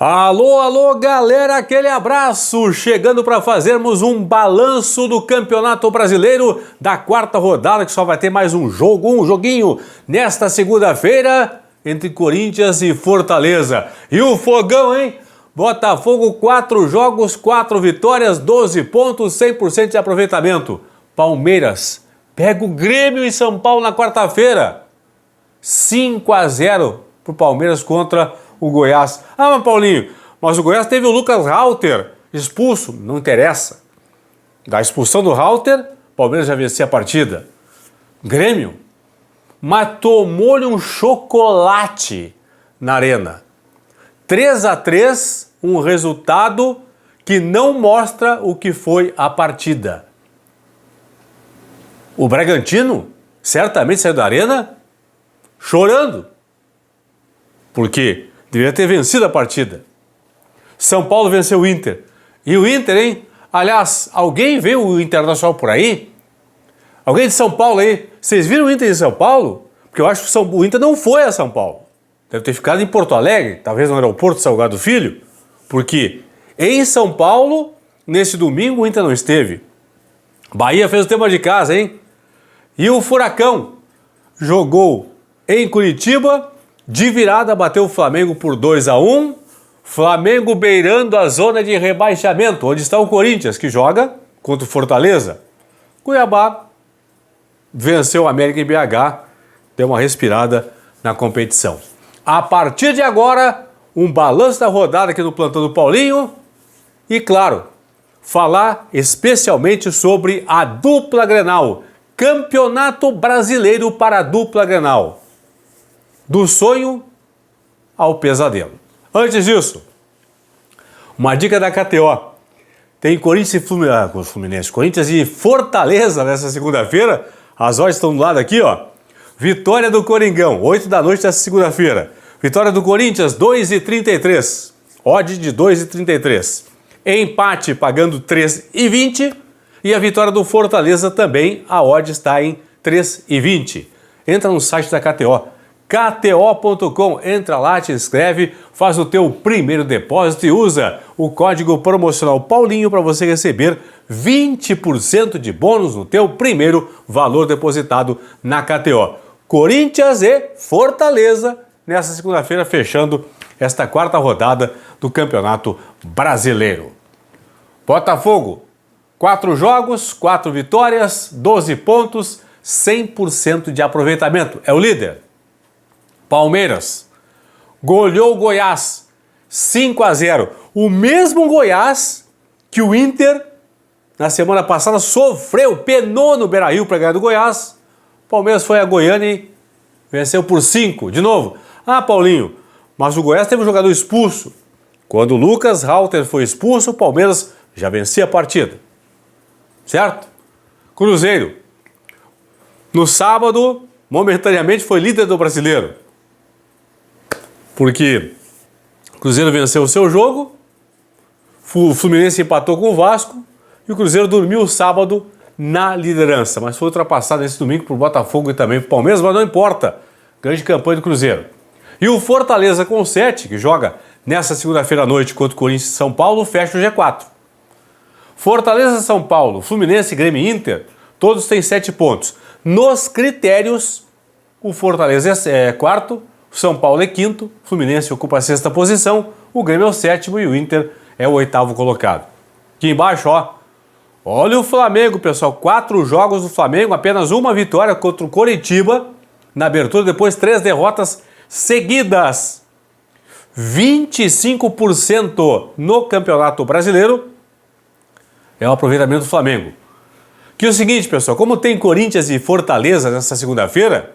Alô, alô, galera, aquele abraço! Chegando para fazermos um balanço do Campeonato Brasileiro da quarta rodada, que só vai ter mais um joguinho, nesta segunda-feira, entre Corinthians e Fortaleza. E o fogão, hein? Botafogo, 4 jogos, 4 vitórias, 12 pontos, 100% de aproveitamento. Palmeiras pega o Grêmio em São Paulo na quarta-feira. 5-0 pro Palmeiras contra o Goiás. Ah, mas Paulinho, mas o Goiás teve o Lucas Halter expulso. Não interessa. Da expulsão do Halter, o Palmeiras já vencia a partida. Grêmio, mas tomou-lhe um chocolate na arena. 3-3, um resultado que não mostra o que foi a partida. O Bragantino certamente saiu da arena chorando, porque deveria ter vencido a partida. São Paulo venceu o Inter. E o Inter, hein? Aliás, alguém vê o Internacional por aí? Alguém de São Paulo aí? Vocês viram o Inter de São Paulo? Porque eu acho que o Inter não foi a São Paulo. Deve ter ficado em Porto Alegre, talvez no aeroporto Salgado Filho, porque em São Paulo, nesse domingo, o Inter não esteve. Bahia fez o tema de casa, hein? E o Furacão jogou em Curitiba, de virada bateu o Flamengo por 2-1, Flamengo beirando a zona de rebaixamento, onde está o Corinthians, que joga contra o Fortaleza. Cuiabá venceu o América em BH, deu uma respirada na competição. A partir de agora, um balanço da rodada aqui no Plantão do Paulinho e, claro, falar especialmente sobre a dupla Grenal, Campeonato Brasileiro para a dupla Grenal. Do sonho ao pesadelo. Antes disso, uma dica da KTO. Tem Corinthians e Fluminense, Corinthians e Fortaleza nessa segunda-feira. As odds estão do lado aqui, ó. Vitória do Coringão, 8 da noite dessa segunda-feira. Vitória do Corinthians, 2,33. Odd de 2,33. Empate pagando 3,20. E a vitória do Fortaleza também, a odd está em 3,20. Entra no site da KTO. KTO.com, entra lá, te inscreve, faz o teu primeiro depósito e usa o código promocional Paulinho para você receber 20% de bônus no teu primeiro valor depositado na KTO. Corinthians e Fortaleza nessa segunda-feira, fechando esta quarta rodada do Campeonato Brasileiro. Botafogo, 4 jogos, 4 vitórias, 12 pontos, 100% de aproveitamento. É o líder. Palmeiras goleou o Goiás 5-0. O mesmo Goiás que o Inter, na semana passada, penou no Beira-Rio para ganhar do Goiás. Palmeiras foi a Goiânia e venceu por 5. De novo. Ah, Paulinho, mas o Goiás teve um jogador expulso. Quando o Lucas Halter foi expulso, o Palmeiras já vencia a partida. Certo? Cruzeiro. No sábado, momentaneamente, foi líder do Brasileiro. Porque o Cruzeiro venceu o seu jogo, o Fluminense empatou com o Vasco e o Cruzeiro dormiu sábado na liderança, mas foi ultrapassado nesse domingo por Botafogo e também por Palmeiras, mas não importa, grande campanha do Cruzeiro. E o Fortaleza com 7, que joga nessa segunda-feira à noite contra o Corinthians e São Paulo, fecha o G4. Fortaleza, São Paulo, Fluminense, Grêmio e Inter, todos têm 7 pontos. Nos critérios, o Fortaleza é quarto, o São Paulo é quinto, o Fluminense ocupa a 6ª posição, o Grêmio é o 7º e o Inter é o 8º colocado. Aqui embaixo, ó, olha o Flamengo, pessoal, 4 jogos do Flamengo, apenas uma vitória contra o Coritiba na abertura, depois 3 derrotas seguidas. 25% no Campeonato Brasileiro é o aproveitamento do Flamengo. Que é o seguinte, pessoal, como tem Corinthians e Fortaleza nessa segunda-feira,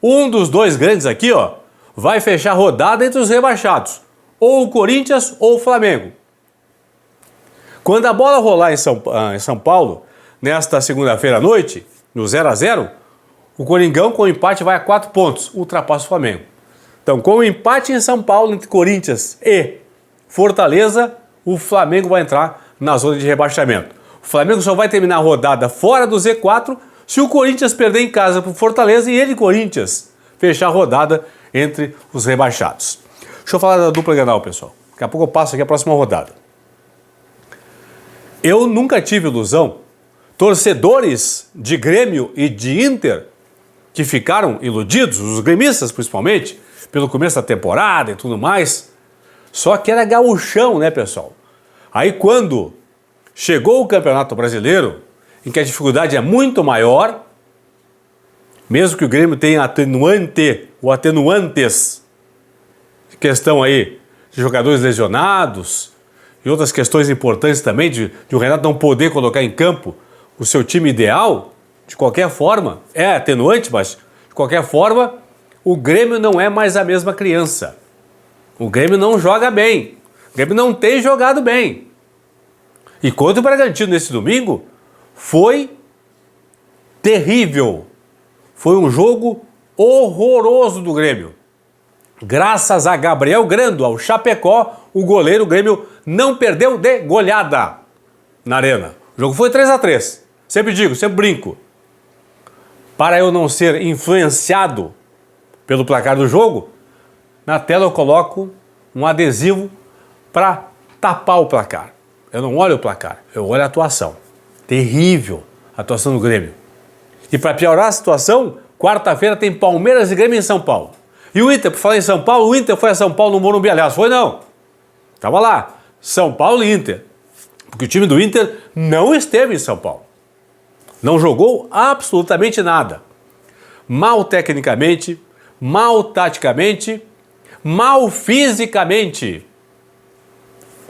um dos dois grandes aqui, ó, vai fechar a rodada entre os rebaixados, ou o Corinthians ou o Flamengo. Quando a bola rolar em São Paulo, nesta segunda-feira à noite, no 0-0, o Coringão com o empate vai a 4 pontos, ultrapassa o Flamengo. Então, com o empate em São Paulo entre Corinthians e Fortaleza, o Flamengo vai entrar na zona de rebaixamento. O Flamengo só vai terminar a rodada fora do Z4 se o Corinthians perder em casa para o Fortaleza e ele, Corinthians, fechar a rodada entre os rebaixados. Deixa eu falar da dupla Grenal, pessoal. Daqui a pouco eu passo aqui a próxima rodada. Eu nunca tive ilusão. Torcedores de Grêmio e de Inter que ficaram iludidos, os gremistas principalmente, pelo começo da temporada e tudo mais. Só que era gauchão, né, pessoal? Aí quando chegou o Campeonato Brasileiro, em que a dificuldade é muito maior, mesmo que o Grêmio tenha atenuante ou atenuantes, questão aí de jogadores lesionados e outras questões importantes também, de o Renato não poder colocar em campo o seu time ideal, de qualquer forma, é atenuante, mas de qualquer forma, o Grêmio não é mais a mesma criança. O Grêmio não joga bem. O Grêmio não tem jogado bem. E contra o Bragantino nesse domingo, foi terrível. Foi um jogo horroroso do Grêmio. Graças a Gabriel Grando, ao Chapecó, o goleiro Grêmio não perdeu de goleada na Arena. O jogo foi 3-3. Sempre digo, sempre brinco. Para eu não ser influenciado pelo placar do jogo, na tela eu coloco um adesivo para tapar o placar. Eu não olho o placar, eu olho a atuação. Terrível a atuação do Grêmio. E para piorar a situação, quarta-feira tem Palmeiras e Grêmio em São Paulo. E o Inter, por falar em São Paulo, o Inter foi a São Paulo no Morumbi, aliás, foi não. Tava lá, São Paulo e Inter. Porque o time do Inter não esteve em São Paulo. Não jogou absolutamente nada. Mal tecnicamente, mal taticamente, mal fisicamente.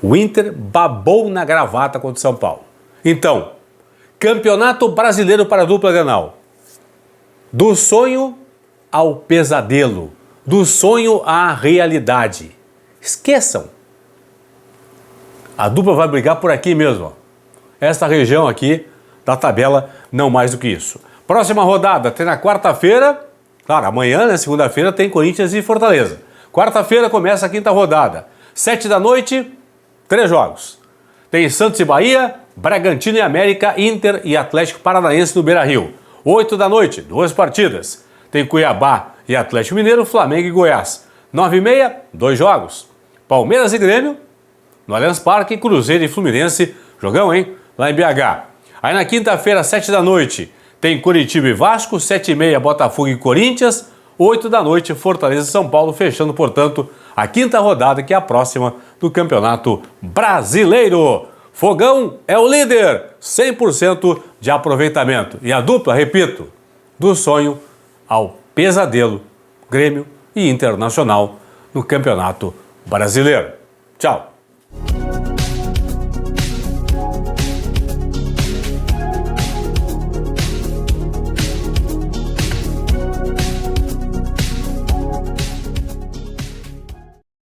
O Inter babou na gravata contra o São Paulo. Então, Campeonato Brasileiro para a dupla Grenal. Do sonho ao pesadelo. Do sonho à realidade. Esqueçam. A dupla vai brigar por aqui mesmo. Ó. Esta região aqui da tabela, não mais do que isso. Próxima rodada tem na quarta-feira. Claro, amanhã, né, segunda-feira, tem Corinthians e Fortaleza. Quarta-feira começa a quinta rodada. 7 da noite, 3 jogos. Tem Santos e Bahia, Bragantino e América, Inter e Atlético Paranaense no Beira-Rio. 8 da noite, 2 partidas. Tem Cuiabá e Atlético Mineiro, Flamengo e Goiás. 9h30, 2 jogos. Palmeiras e Grêmio, no Allianz Parque, Cruzeiro e Fluminense. Jogão, hein? Lá em BH. Aí na quinta-feira, 7 da noite, tem Curitiba e Vasco, 7h30, Botafogo e Corinthians, 8 da noite, Fortaleza e São Paulo, fechando, portanto, a quinta rodada, que é a próxima do Campeonato Brasileiro. Fogão é o líder, 100% de aproveitamento. E a dupla, repito, do sonho ao pesadelo, Grêmio e Internacional no Campeonato Brasileiro. Tchau.